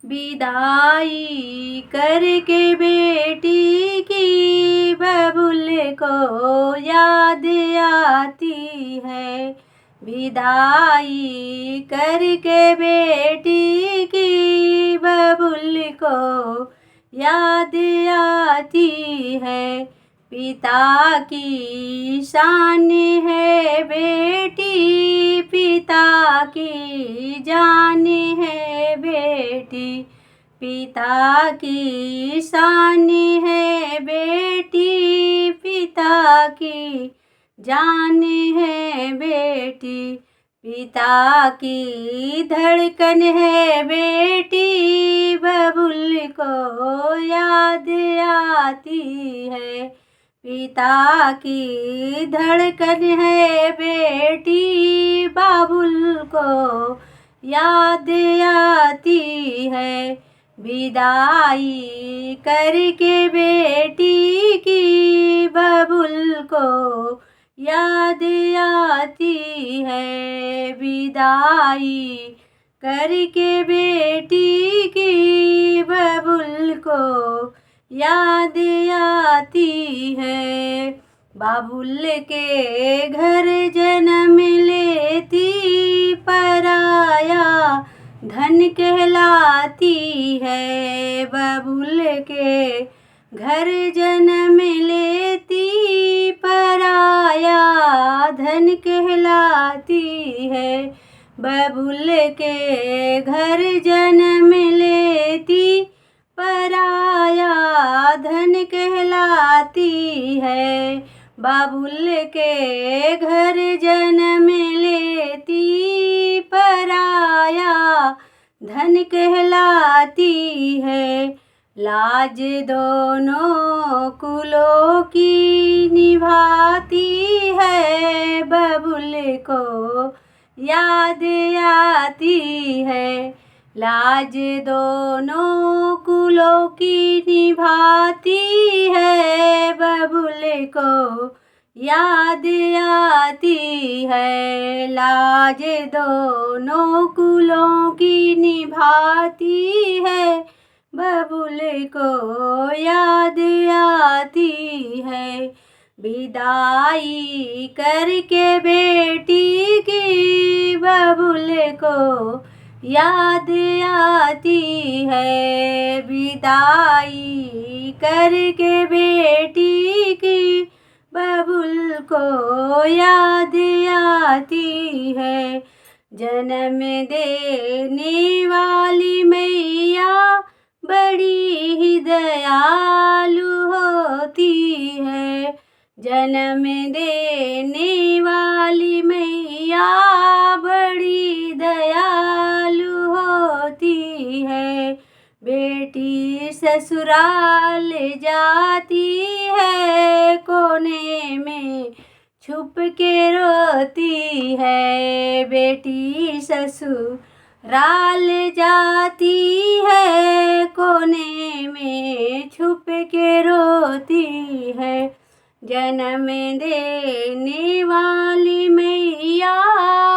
विदाई करके बेटी की बबुल को याद आती है। विदाई करके बेटी की बबुल को याद आती है। पिता की शान है बेटी, पिता की जान है बेटी। पिता की शान है बेटी, पिता की जान है बेटी। पिता की धड़कन है बेटी, बबुल को याद आती है। पिता की धड़कन है बेटी, बाबुल को याद आती है। विदाई करके बेटी की बबुल को याद आती है। विदाई करके बेटी की बबुल को याद आती है। बाबुल के घर जन्म लेती पराया धन कहलाती है। बाबुल के घर जन्म लेती पराया धन कहलाती है। बबुल के घर जन्म लेती पराया धन कहलाती है। बाबुल के घर जन्म लेती पराया धन कहलाती है। लाज दोनों कुलों की निभाती है, बबुल को याद आती है। लाज दोनों कुलों की निभाती है, बबुल को याद आती है। लाज दोनों कुलों की निभाती है, बबुल को याद आती है। विदाई करके बेटी की बबुल को याद आती है। विदाई करके बेटी की बबुल को याद आती है। जन्म देने वाली मैया बड़ी ही दयालु होती है। जन्म देने वाली मैया बड़ी दयालु होती है। बेटी ससुराल जाती है, कोने में छुप के रोती है। बेटी ससुराल जाती है, कोने में छुप के रोती है। जन्म देने वाली मैया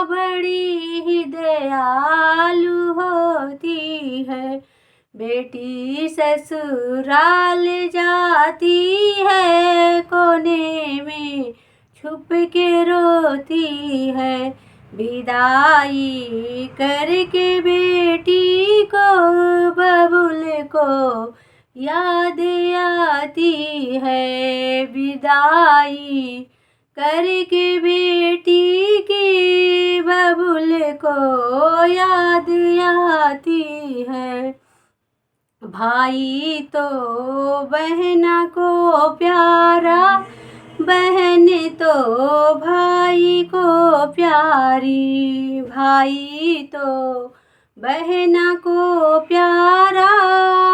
बड़ी ही दयालु होती है। बेटी ससुराल जाती है, कोने में छुप के रोती है। विदाई करके बेटी को बबुल को याद आती है। विदाई करके बेटी की बबुल को याद आती है। भाई तो बहना को प्यारा, बहन तो भाई को प्यारी। भाई तो बहना को प्यारा,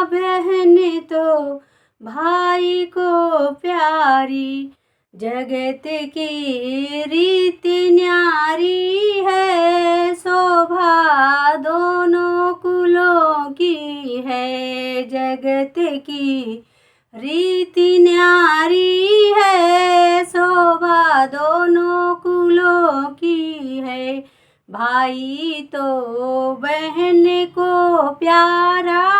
बहन तो भाई को प्यारी। जगत की रीत न्यारी है, शोभा दोनों कुलों की है। जगत की रीत न्यारी है, शोभा दोनों कुलों की है। भाई तो बहन को प्यारा,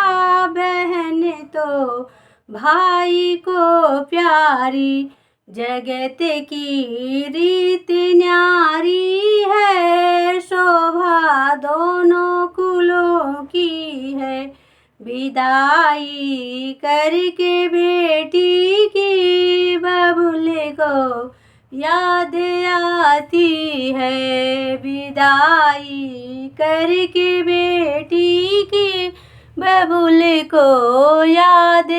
भाई को प्यारी। जगत की रीत न्यारी है, शोभा दोनों कुलों की है। विदाई करके बेटी की बबुले को याद आती है। विदाई करके बेटी की बबुले को याद